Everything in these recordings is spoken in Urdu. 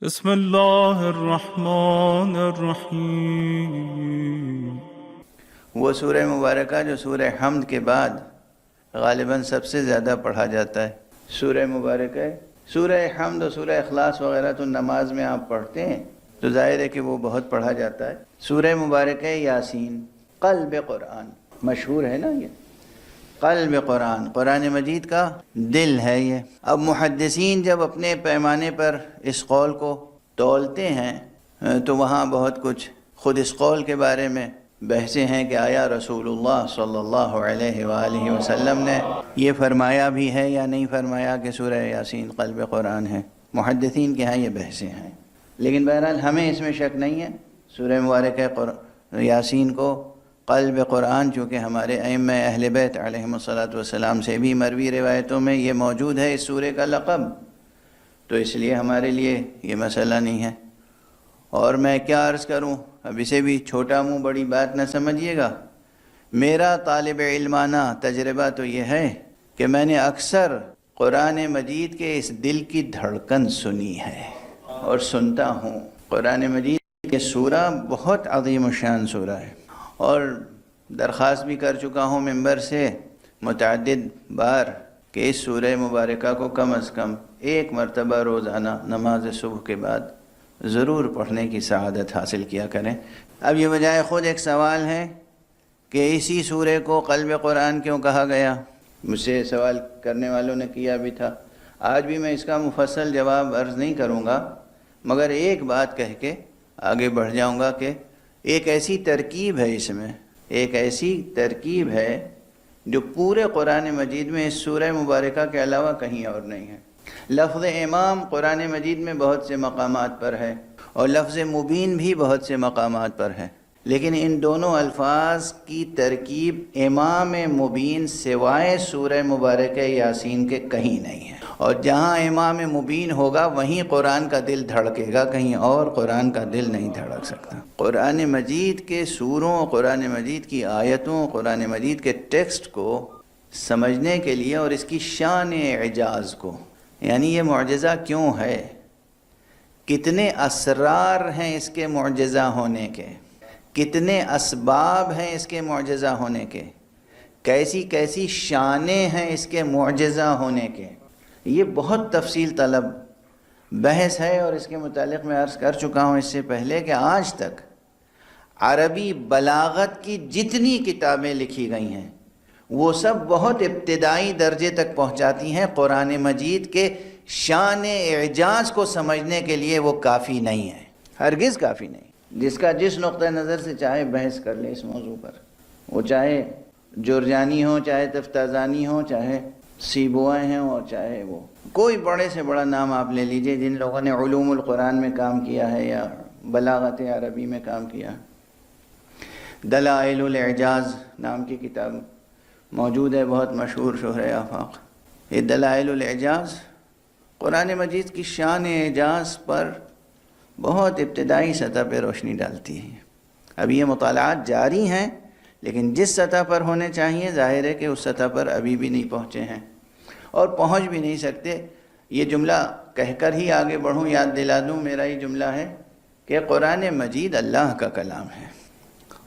بسم اللہ الرحمن الرحیم۔ وہ سورہ مبارکہ جو سورہ حمد کے بعد غالباً سب سے زیادہ پڑھا جاتا ہے سورہ مبارکہ سورہ حمد و سورہ اخلاص وغیرہ تو نماز میں آپ پڑھتے ہیں تو ظاہر ہے کہ وہ بہت پڑھا جاتا ہے۔ سورہ مبارکہ یاسین قلب قرآن مشہور ہے نا، یہ قلب قرآن، قرآن مجید کا دل ہے یہ۔ اب محدثین جب اپنے پیمانے پر اس قول کو تولتے ہیں تو وہاں بہت کچھ خود اس قول کے بارے میں بحثیں ہیں کہ آیا رسول اللہ صلی اللہ علیہ وآلہ وسلم نے یہ فرمایا بھی ہے یا نہیں فرمایا کہ سورہ یاسین قلب قرآن ہے۔ محدثین کے ہاں یہ بحثیں ہیں، لیکن بہرحال ہمیں اس میں شک نہیں ہے۔ سورہ مبارکہ یاسین کو قلب قرآن، چونکہ ہمارے ائمہ اہل بیت علیہم الصلاۃ والسلام سے بھی مروی روایتوں میں یہ موجود ہے اس سورے کا لقب، تو اس لیے ہمارے لیے یہ مسئلہ نہیں ہے۔ اور میں کیا عرض کروں، اب اسے بھی چھوٹا منہ بڑی بات نہ سمجھیے گا۔ میرا طالب علمانہ تجربہ تو یہ ہے کہ میں نے اکثر قرآن مجید کے اس دل کی دھڑکن سنی ہے اور سنتا ہوں۔ قرآن مجید کے سورہ بہت عظیم الشان سورہ ہے، اور درخواست بھی کر چکا ہوں ممبر سے متعدد بار کہ اس سورہ مبارکہ کو کم از کم ایک مرتبہ روزانہ نماز صبح کے بعد ضرور پڑھنے کی سعادت حاصل کیا کریں۔ اب یہ بجائے خود ایک سوال ہے کہ اسی سورے کو قلب قرآن کیوں کہا گیا؟ مجھ سے سوال کرنے والوں نے کیا بھی تھا۔ آج بھی میں اس کا مفصل جواب عرض نہیں کروں گا، مگر ایک بات کہہ کے آگے بڑھ جاؤں گا کہ ایک ایسی ترکیب ہے، اس میں ایک ایسی ترکیب ہے جو پورے قرآن مجید میں اس سورہ مبارکہ کے علاوہ کہیں اور نہیں ہے۔ لفظ امام قرآن مجید میں بہت سے مقامات پر ہے، اور لفظ مبین بھی بہت سے مقامات پر ہے، لیکن ان دونوں الفاظ کی ترکیب امام مبین سوائے سورہ مبارکہ یاسین کے کہیں نہیں ہے۔ اور جہاں امام مبین ہوگا وہیں قرآن کا دل دھڑکے گا، کہیں اور قرآن کا دل نہیں دھڑک سکتا۔ قرآن مجید کے سوروں، قرآن مجید کی آیتوں، قرآن مجید کے ٹیکسٹ کو سمجھنے کے لیے اور اس کی شان اعجاز کو، یعنی یہ معجزہ کیوں ہے، کتنے اسرار ہیں اس کے معجزہ ہونے کے، کتنے اسباب ہیں اس کے معجزہ ہونے کے، کیسی کیسی شانیں ہیں اس کے معجزہ ہونے کے، یہ بہت تفصیل طلب بحث ہے۔ اور اس کے متعلق میں عرض کر چکا ہوں اس سے پہلے کہ آج تک عربی بلاغت کی جتنی کتابیں لکھی گئی ہیں وہ سب بہت ابتدائی درجے تک پہنچاتی ہیں، قرآن مجید کے شان اعجاز کو سمجھنے کے لیے وہ کافی نہیں ہے، ہرگز کافی نہیں۔ جس کا جس نقطہ نظر سے چاہے بحث کر لے اس موضوع پر، وہ چاہے جرجانی ہو، چاہے تفتازانی ہو، چاہے سیبوئے ہیں، اور چاہے وہ کوئی بڑے سے بڑا نام آپ لے لیجئے جن لوگوں نے علوم القرآن میں کام کیا ہے یا بلاغت عربی میں کام کیا ہے۔ دلائل الاعجاز نام کی کتاب موجود ہے، بہت مشہور شہرۂ آفاق۔ یہ دلائل الاعجاز قرآن مجید کی شان اعجاز پر بہت ابتدائی سطح پہ روشنی ڈالتی ہے۔ اب یہ مطالعات جاری ہیں، لیکن جس سطح پر ہونے چاہیے ظاہر ہے کہ اس سطح پر ابھی بھی نہیں پہنچے ہیں، اور پہنچ بھی نہیں سکتے۔ یہ جملہ کہہ کر ہی آگے بڑھوں، یاد دلا دوں، میرا یہ جملہ ہے کہ قرآن مجید اللہ کا کلام ہے،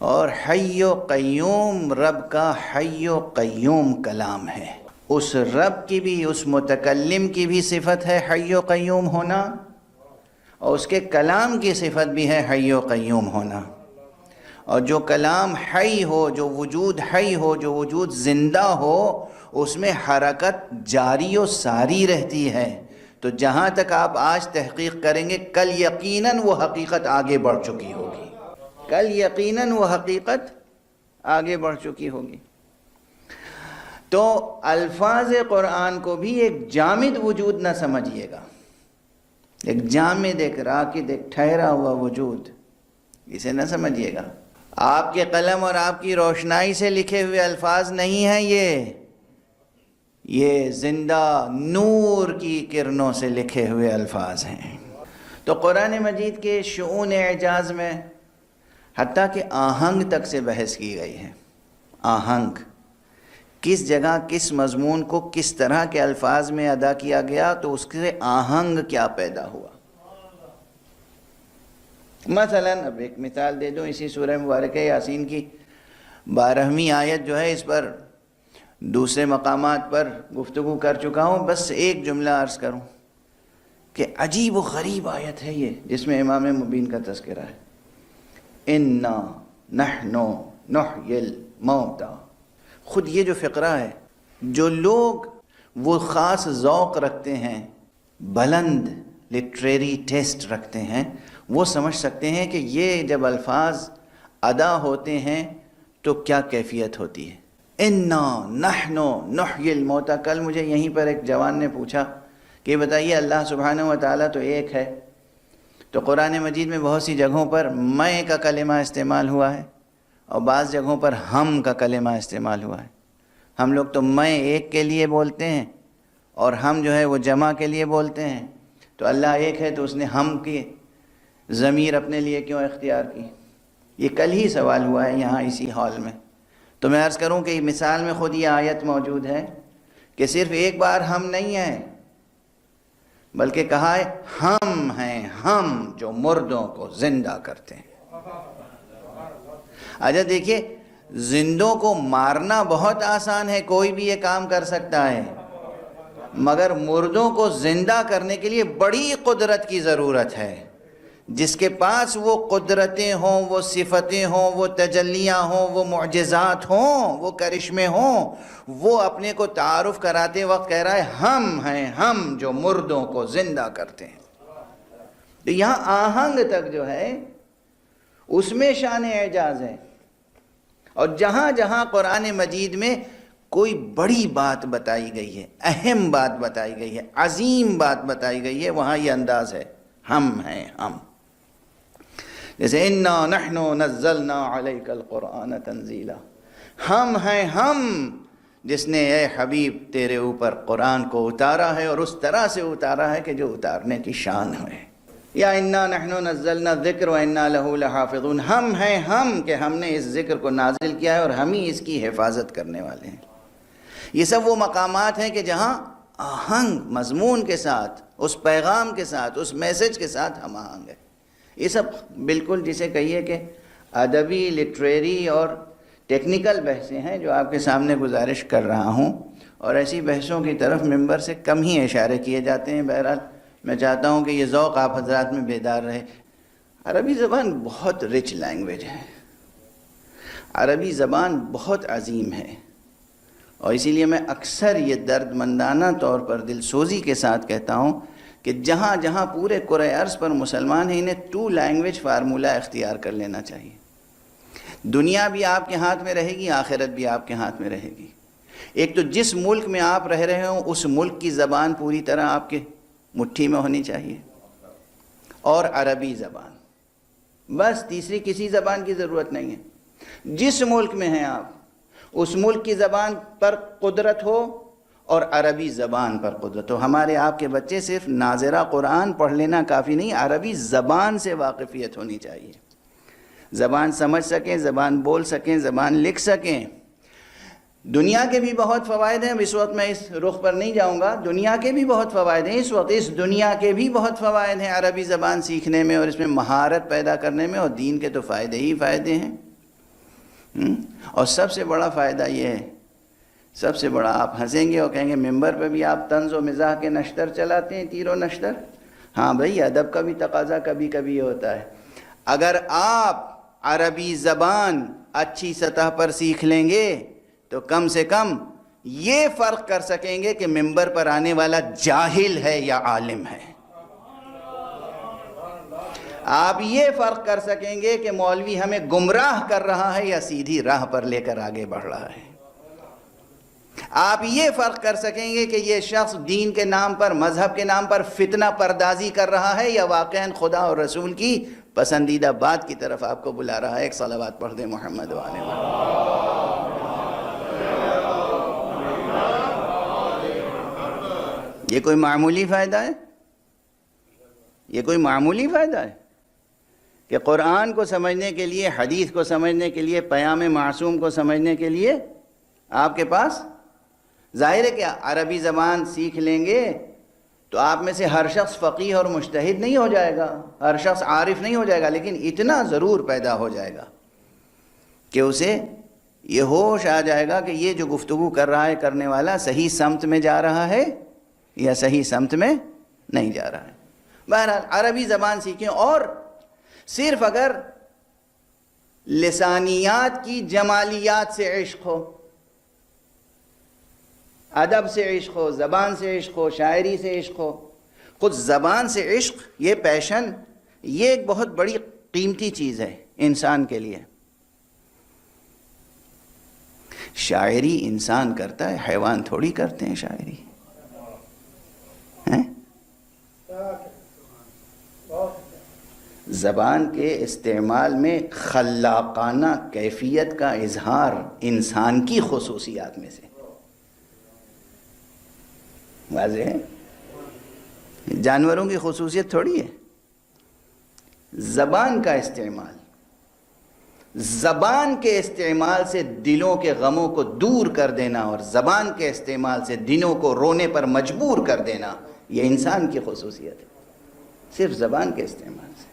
اور حی و قیوم رب کا حی و قیوم کلام ہے۔ اس رب کی بھی، اس متکلم کی بھی صفت ہے حی و قیوم ہونا، اور اس کے کلام کی صفت بھی ہے حی و قیوم ہونا۔ اور جو کلام حی ہو، جو وجود حی ہو، جو وجود زندہ ہو، اس میں حرکت جاری و ساری رہتی ہے۔ تو جہاں تک آپ آج تحقیق کریں گے کل یقیناً وہ حقیقت آگے بڑھ چکی ہوگی، کل یقیناً وہ حقیقت آگے بڑھ چکی ہوگی۔ تو الفاظ قرآن کو بھی ایک جامد وجود نہ سمجھیے گا، ایک جامد، ایک راکد، ایک ٹھہرا ہوا وجود، اسے نہ سمجھیے گا۔ آپ کے قلم اور آپ کی روشنائی سے لکھے ہوئے الفاظ نہیں ہیں، یہ زندہ نور کی کرنوں سے لکھے ہوئے الفاظ ہیں۔ تو قرآن مجید کے شؤون اعجاز میں حتیٰ کہ آہنگ تک سے بحث کی گئی ہے۔ آہنگ کس جگہ کس مضمون کو کس طرح کے الفاظ میں ادا کیا گیا، تو اس سے آہنگ کیا پیدا ہوا۔ مثلاً اب ایک مثال دے دوں، اسی سورہ مبارکہ یاسین کی 12ویں آیت جو ہے، اس پر دوسرے مقامات پر گفتگو کر چکا ہوں، بس ایک جملہ عرض کروں کہ عجیب و غریب آیت ہے یہ، جس میں امام مبین کا تذکرہ ہے، اِنَّا نَحْنُ نُحْيِي الْمَوْتَى۔ خود یہ جو فقرہ ہے، جو لوگ وہ خاص ذوق رکھتے ہیں، بلند لٹریری ٹیسٹ رکھتے ہیں، وہ سمجھ سکتے ہیں کہ یہ جب الفاظ ادا ہوتے ہیں تو کیا کیفیت ہوتی ہے۔ اِنَّا نَحْنُ نُحْيِي الْمَوْتَى۔ کل مجھے یہیں پر ایک جوان نے پوچھا کہ بتائیے اللہ سبحانہ و تعالیٰ تو ایک ہے، تو قرآن مجید میں بہت سی جگہوں پر میں کا کلمہ استعمال ہوا ہے اور بعض جگہوں پر ہم کا کلمہ استعمال ہوا ہے۔ ہم لوگ تو میں ایک کے لیے بولتے ہیں اور ہم جو ہے وہ جمع کے لیے بولتے ہیں، تو اللہ ایک ہے تو اس نے ہم کی ضمیر اپنے لیے کیوں اختیار کی؟ یہ کل ہی سوال ہوا ہے یہاں اسی ہال میں۔ تو میں عرض کروں کہ مثال میں خود یہ آیت موجود ہے کہ صرف ایک بار ہم نہیں ہیں، بلکہ کہا ہے ہم ہیں، ہم جو مردوں کو زندہ کرتے ہیں۔ اچھا دیکھیے، زندوں کو مارنا بہت آسان ہے، کوئی بھی یہ کام کر سکتا ہے، مگر مردوں کو زندہ کرنے کے لیے بڑی قدرت کی ضرورت ہے۔ جس کے پاس وہ قدرتیں ہوں، وہ صفتیں ہوں، وہ تجلیاں ہوں، وہ معجزات ہوں، وہ کرشمے ہوں، وہ اپنے کو تعارف کراتے وقت کہہ رہا ہے ہم ہیں، ہم جو مردوں کو زندہ کرتے ہیں۔ تو یہاں آہنگ تک جو ہے اس میں شان اعجاز ہے، اور جہاں جہاں قرآن مجید میں کوئی بڑی بات بتائی گئی ہے، اہم بات بتائی گئی ہے، عظیم بات بتائی گئی ہے، وہاں یہ انداز ہے ہم ہیں ہم۔ جیسے اِنَّا نَحْنُ نَزَّلْنَا عَلَيْكَ الْقُرْآنَ تَنزِيلًا، ہم ہیں ہم جس نے اے حبیب تیرے اوپر قرآن کو اتارا ہے، اور اس طرح سے اتارا ہے کہ جو اتارنے کی شان ہے۔ یا اِنَّا نَحْنُ نَزَّلْنَا الذِّكْرَ وَإِنَّا لَهُ لَحَافِظُونَ، ہم ہیں ہم کہ ہم نے اس ذکر کو نازل کیا ہے اور ہم ہی اس کی حفاظت کرنے والے ہیں۔ یہ سب وہ مقامات ہیں کہ جہاں آہنگ مضمون کے ساتھ، اس پیغام کے ساتھ، اس میسج کے ساتھ ہم آہنگ ہے۔ یہ سب بالکل جسے کہیے کہ ادبی، لٹریری اور ٹیکنیکل بحثیں ہیں جو آپ کے سامنے گزارش کر رہا ہوں، اور ایسی بحثوں کی طرف ممبر سے کم ہی اشارے کیے جاتے ہیں۔ بہرحال میں چاہتا ہوں کہ یہ ذوق آپ حضرات میں بیدار رہے۔ عربی زبان بہت رچ لینگویج ہے، عربی زبان بہت عظیم ہے، اور اسی لیے میں اکثر یہ درد مندانہ طور پر دل سوزی کے ساتھ کہتا ہوں کہ جہاں جہاں پورے کرۂ ارض پر مسلمان ہیں، انہیں 2 لینگویج فارمولہ اختیار کر لینا چاہیے۔ دنیا بھی آپ کے ہاتھ میں رہے گی، آخرت بھی آپ کے ہاتھ میں رہے گی۔ ایک تو جس ملک میں آپ رہ رہے ہوں اس ملک کی زبان پوری طرح آپ کے مٹھی میں ہونی چاہیے، اور عربی زبان، بس تیسری کسی زبان کی ضرورت نہیں ہے۔ جس ملک میں ہیں آپ، اس ملک کی زبان پر قدرت ہو اور عربی زبان پر قدرت ہو۔ ہمارے آپ کے بچے صرف ناظرہ قرآن پڑھ لینا کافی نہیں، عربی زبان سے واقفیت ہونی چاہیے، زبان سمجھ سکیں، زبان بول سکیں، زبان لکھ سکیں۔ دنیا کے بھی بہت فوائد ہیں، اس وقت میں اس رخ پر نہیں جاؤں گا، دنیا کے بھی بہت فوائد ہیں، اس وقت اس دنیا کے بھی بہت فوائد ہیں عربی زبان سیکھنے میں اور اس میں مہارت پیدا کرنے میں، اور دین کے تو فائدے ہی فائدے ہیں۔ اور سب سے بڑا فائدہ یہ ہے، سب سے بڑا، آپ ہنسیں گے اور کہیں گے ممبر پہ بھی آپ طنز و مزاح کے نشتر چلاتے ہیں، تیر و نشتر۔ ہاں بھائی، ادب کا بھی تقاضا کبھی کبھی ہوتا ہے۔ اگر آپ عربی زبان اچھی سطح پر سیکھ لیں گے تو کم سے کم یہ فرق کر سکیں گے کہ ممبر پر آنے والا جاہل ہے یا عالم ہے۔ آپ یہ فرق کر سکیں گے کہ مولوی ہمیں گمراہ کر رہا ہے یا سیدھی راہ پر لے کر آگے بڑھ رہا ہے۔ آپ یہ فرق کر سکیں گے کہ یہ شخص دین کے نام پر، مذہب کے نام پر فتنہ پردازی کر رہا ہے یا واقعاً خدا اور رسول کی پسندیدہ بات کی طرف آپ کو بلا رہا ہے۔ ایک صلوات پڑھ دیں محمد وعلى محمد۔ یہ کوئی معمولی فائدہ ہے؟ یہ کوئی معمولی فائدہ ہے کہ قرآن کو سمجھنے کے لیے، حدیث کو سمجھنے کے لیے، پیام معصوم کو سمجھنے کے لیے آپ کے پاس ظاہر ہے کہ عربی زبان سیکھ لیں گے تو آپ میں سے ہر شخص فقیہ اور مجتہد نہیں ہو جائے گا، ہر شخص عارف نہیں ہو جائے گا، لیکن اتنا ضرور پیدا ہو جائے گا کہ اسے یہ ہوش آ جائے گا کہ یہ جو گفتگو کر رہا ہے کرنے والا صحیح سمت میں جا رہا ہے یا صحیح سمت میں نہیں جا رہا ہے۔ بہرحال عربی زبان سیکھیں، اور صرف اگر لسانیات کی جمالیات سے عشق ہو، ادب سے عشق ہو، زبان سے عشق ہو، شاعری سے عشق ہو، خود زبان سے عشق، یہ پیشن، یہ ایک بہت بڑی قیمتی چیز ہے انسان کے لیے۔ شاعری انسان کرتا ہے، حیوان تھوڑی کرتے ہیں شاعری، ہیں؟ زبان کے استعمال میں خلاقانہ کیفیت کا اظہار انسان کی خصوصیات میں سے واضح ہے، جانوروں کی خصوصیت تھوڑی ہے۔ زبان کا استعمال، زبان کے استعمال سے دلوں کے غموں کو دور کر دینا اور زبان کے استعمال سے دلوں کو رونے پر مجبور کر دینا، یہ انسان کی خصوصیت ہے، صرف زبان کے استعمال سے۔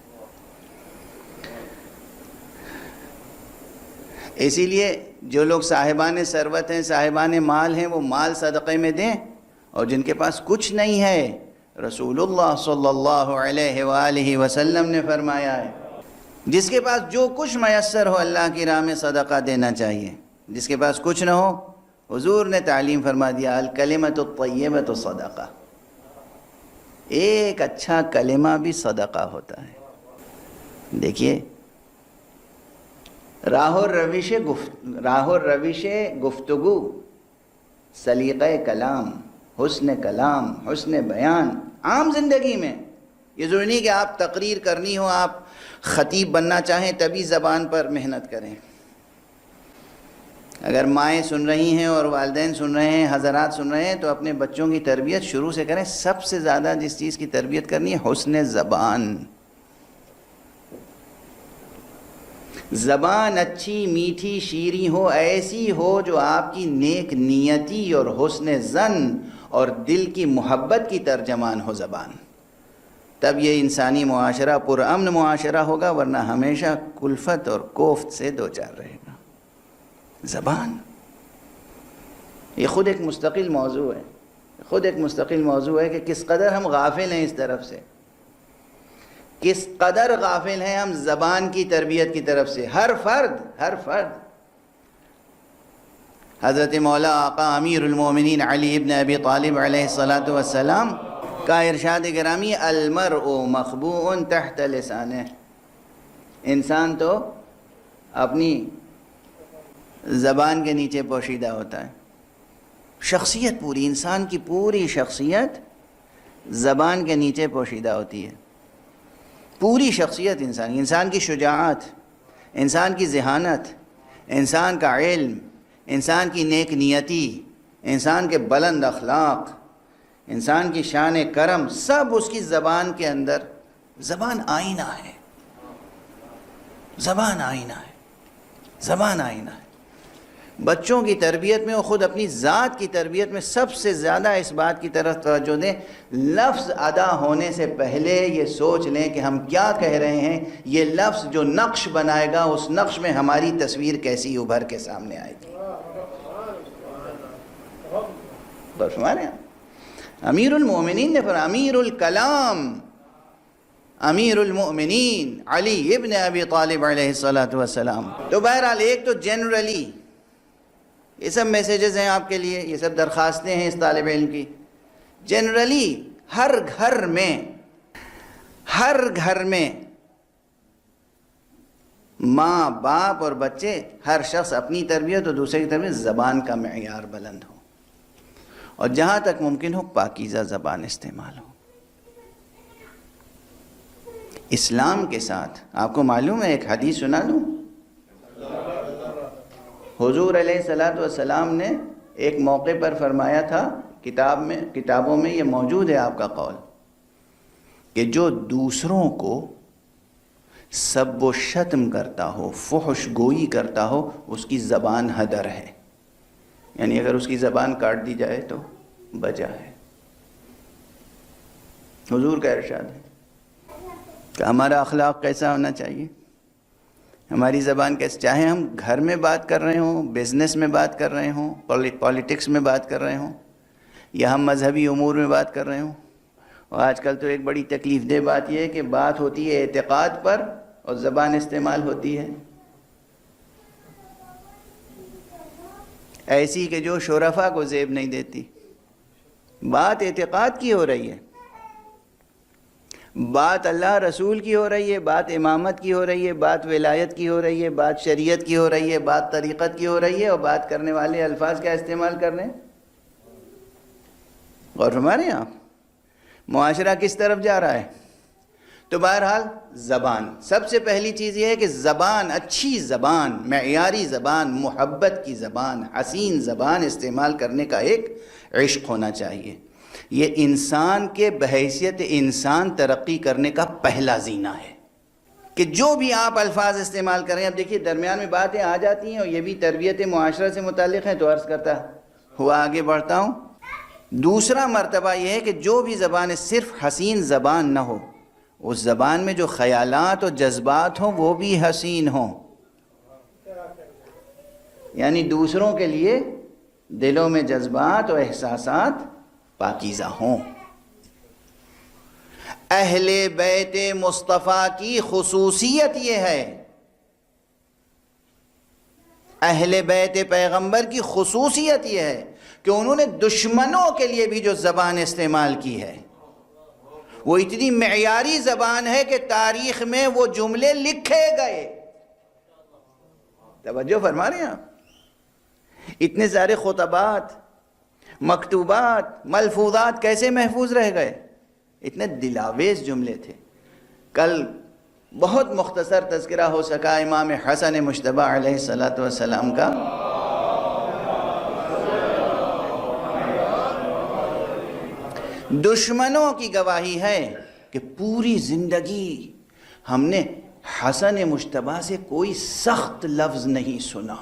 اسی لیے جو لوگ صاحبان ثروت ہیں، صاحبان مال ہیں، وہ مال صدقے میں دیں، اور جن کے پاس کچھ نہیں ہے، رسول اللہ صلی اللہ علیہ وآلہ وسلم نے فرمایا ہے جس کے پاس جو کچھ میسر ہو اللہ کی راہ میں صدقہ دینا چاہیے، جس کے پاس کچھ نہ ہو، حضور نے تعلیم فرما دیا الکلمۃ الطیبۃ صدقہ، ایک اچھا کلمہ بھی صدقہ ہوتا ہے۔ دیکھیے راہ و روش گفتگو، سلیقہ کلام، حسن کلام، حسن بیان عام زندگی میں، یہ ضروری نہیں کہ آپ تقریر کرنی ہو، آپ خطیب بننا چاہیں تبھی زبان پر محنت کریں۔ اگر مائیں سن رہی ہیں اور والدین سن رہے ہیں، حضرات سن رہے ہیں، تو اپنے بچوں کی تربیت شروع سے کریں۔ سب سے زیادہ جس چیز کی تربیت کرنی ہے حسن زبان، زبان اچھی میٹھی شیریں ہو، ایسی ہو جو آپ کی نیک نیتی اور حسن ظن اور دل کی محبت کی ترجمان ہو زبان، تب یہ انسانی معاشرہ پرامن معاشرہ ہوگا، ورنہ ہمیشہ کلفت اور کوفت سے دوچار رہے گا۔ زبان یہ خود ایک مستقل موضوع ہے، خود ایک مستقل موضوع ہے کہ کس قدر ہم غافل ہیں اس طرف سے، کس قدر غافل ہیں ہم زبان کی تربیت کی طرف سے۔ ہر فرد حضرت مولا آقا امیر المومنین علی ابن ابی طالب علیہ السلام کا ارشاد گرامی المرء مخبوء تحت لسانہ، انسان تو اپنی زبان کے نیچے پوشیدہ ہوتا ہے۔ شخصیت پوری، انسان کی پوری شخصیت زبان کے نیچے پوشیدہ ہوتی ہے، پوری شخصیت انسان کی شجاعت، انسان کی ذہانت، انسان کا علم، انسان کی نیک نیتی، انسان کے بلند اخلاق، انسان کی شان کرم، سب اس کی زبان کے اندر۔ زبان آئینہ ہے، زبان آئینہ ہے، زبان آئینہ ہے۔ بچوں کی تربیت میں اور خود اپنی ذات کی تربیت میں سب سے زیادہ اس بات کی طرف توجہ دیں، لفظ ادا ہونے سے پہلے یہ سوچ لیں کہ ہم کیا کہہ رہے ہیں، یہ لفظ جو نقش بنائے گا اس نقش میں ہماری تصویر کیسی ابھر کے سامنے آئے گی۔ بس ہمارے امیر المومنین نے فرمایا، امیر الکلام امیر المؤمنین علی ابن ابی طالب علیہ السلام۔ تو بہرحال ایک تو جنرلی یہ سب میسیجز ہیں آپ کے لیے، یہ سب درخواستیں ہیں اس طالب علم کی۔ جنرلی ہر گھر میں ماں باپ اور بچے، ہر شخص اپنی تربیت اور دوسرے کی تربیت زبان کا معیار بلند ہو، اور جہاں تک ممکن ہو پاکیزہ زبان استعمال ہو۔ اسلام کے ساتھ آپ کو معلوم ہے، ایک حدیث سنا دوں، حضور علیہ السلام نے ایک موقع پر فرمایا تھا، کتابوں میں یہ موجود ہے آپ کا قول، کہ جو دوسروں کو سب و شتم کرتا ہو، فحش گوئی کرتا ہو، اس کی زبان ہدر ہے، یعنی اگر اس کی زبان کاٹ دی جائے تو بجا ہے۔ حضور کا ارشاد ہے کہ ہمارا اخلاق کیسا ہونا چاہیے، ہماری زبان کیسے، چاہے ہم گھر میں بات کر رہے ہوں، بزنس میں بات کر رہے ہوں، پالیٹکس میں بات کر رہے ہوں، یا ہم مذہبی امور میں بات کر رہے ہوں۔ اور آج کل تو ایک بڑی تکلیف دہ بات یہ ہے کہ بات ہوتی ہے اعتقاد پر اور زبان استعمال ہوتی ہے ایسی کہ جو شرفاء کو زیب نہیں دیتی۔ بات اعتقاد کی ہو رہی ہے، بات اللہ رسول کی ہو رہی ہے، بات امامت کی ہو رہی ہے، بات ولایت کی ہو رہی ہے، بات شریعت کی ہو رہی ہے، بات طریقت کی ہو رہی ہے، اور بات کرنے والے الفاظ کیا استعمال کر رہے ہیں؟ غور فرما رہے ہیں آپ؟ معاشرہ کس طرف جا رہا ہے؟ تو بہرحال زبان، سب سے پہلی چیز یہ ہے کہ زبان، اچھی زبان، معیاری زبان، محبت کی زبان، حسین زبان استعمال کرنے کا ایک عشق ہونا چاہیے۔ یہ انسان کے بحیثیت انسان ترقی کرنے کا پہلا زینہ ہے کہ جو بھی آپ الفاظ استعمال کریں۔ اب دیکھیے درمیان میں باتیں آ جاتی ہیں اور یہ بھی تربیت معاشرہ سے متعلق ہیں، تو عرض کرتا ہوا آگے بڑھتا ہوں۔ دوسرا مرتبہ یہ ہے کہ جو بھی زبان صرف حسین زبان نہ ہو، اس زبان میں جو خیالات اور جذبات ہوں وہ بھی حسین ہوں، یعنی دوسروں کے لیے دلوں میں جذبات اور احساسات پاکیزہ ہوں۔ اہل بیت مصطفیٰ کی خصوصیت یہ ہے، اہل بیت پیغمبر کی خصوصیت یہ ہے کہ انہوں نے دشمنوں کے لیے بھی جو زبان استعمال کی ہے وہ اتنی معیاری زبان ہے کہ تاریخ میں وہ جملے لکھے گئے۔ توجہ فرما رہے ہیں آپ؟ اتنے سارے خطبات، مکتوبات، ملفوظات کیسے محفوظ رہ گئے؟ اتنے دلاویز جملے تھے۔ کل بہت مختصر تذکرہ ہو سکا امام حسن مجتبی علیہ السلام کا۔ دشمنوں کی گواہی ہے کہ پوری زندگی ہم نے حسن مجتبی سے کوئی سخت لفظ نہیں سنا،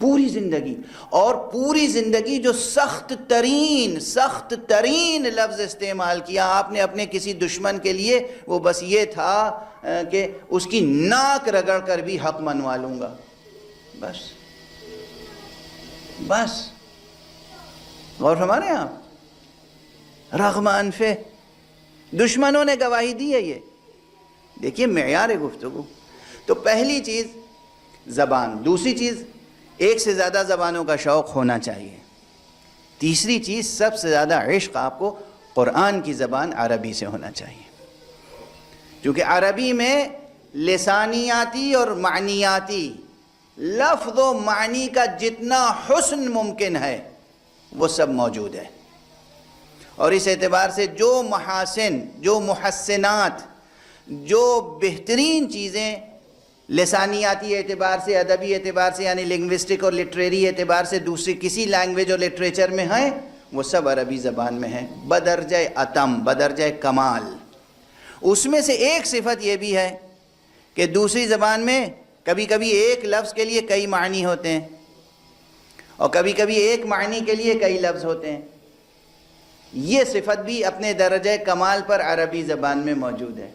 پوری زندگی، اور پوری زندگی جو سخت ترین لفظ استعمال کیا آپ نے اپنے کسی دشمن کے لیے، وہ بس یہ تھا کہ اس کی ناک رگڑ کر بھی حق منوا لوں گا، بس۔ غور فرما رہے ہیں آپ؟ رغم انفہ دشمنوں نے گواہی دی ہے۔ یہ دیکھیے معیار گفتگو۔ تو پہلی چیز زبان، دوسری چیز ایک سے زیادہ زبانوں کا شوق ہونا چاہیے، تیسری چیز سب سے زیادہ عشق آپ کو قرآن کی زبان عربی سے ہونا چاہیے، کیونکہ عربی میں لسانیاتی اور معنیاتی لفظ و معنی کا جتنا حسن ممکن ہے وہ سب موجود ہے، اور اس اعتبار سے جو محاسن، جو محسنات، جو بہترین چیزیں لسانیاتی اعتبار سے، ادبی اعتبار سے، یعنی لنگوسٹک اور لٹریری اعتبار سے دوسری کسی لینگویج اور لٹریچر میں ہیں، وہ سب عربی زبان میں ہیں بدرجہ اتم، بدرجہ کمال۔ اس میں سے ایک صفت یہ بھی ہے کہ دوسری زبان میں کبھی کبھی ایک لفظ کے لیے کئی معنی ہوتے ہیں، اور کبھی کبھی ایک معنی کے لیے کئی لفظ ہوتے ہیں۔ یہ صفت بھی اپنے درجہ کمال پر عربی زبان میں موجود ہے۔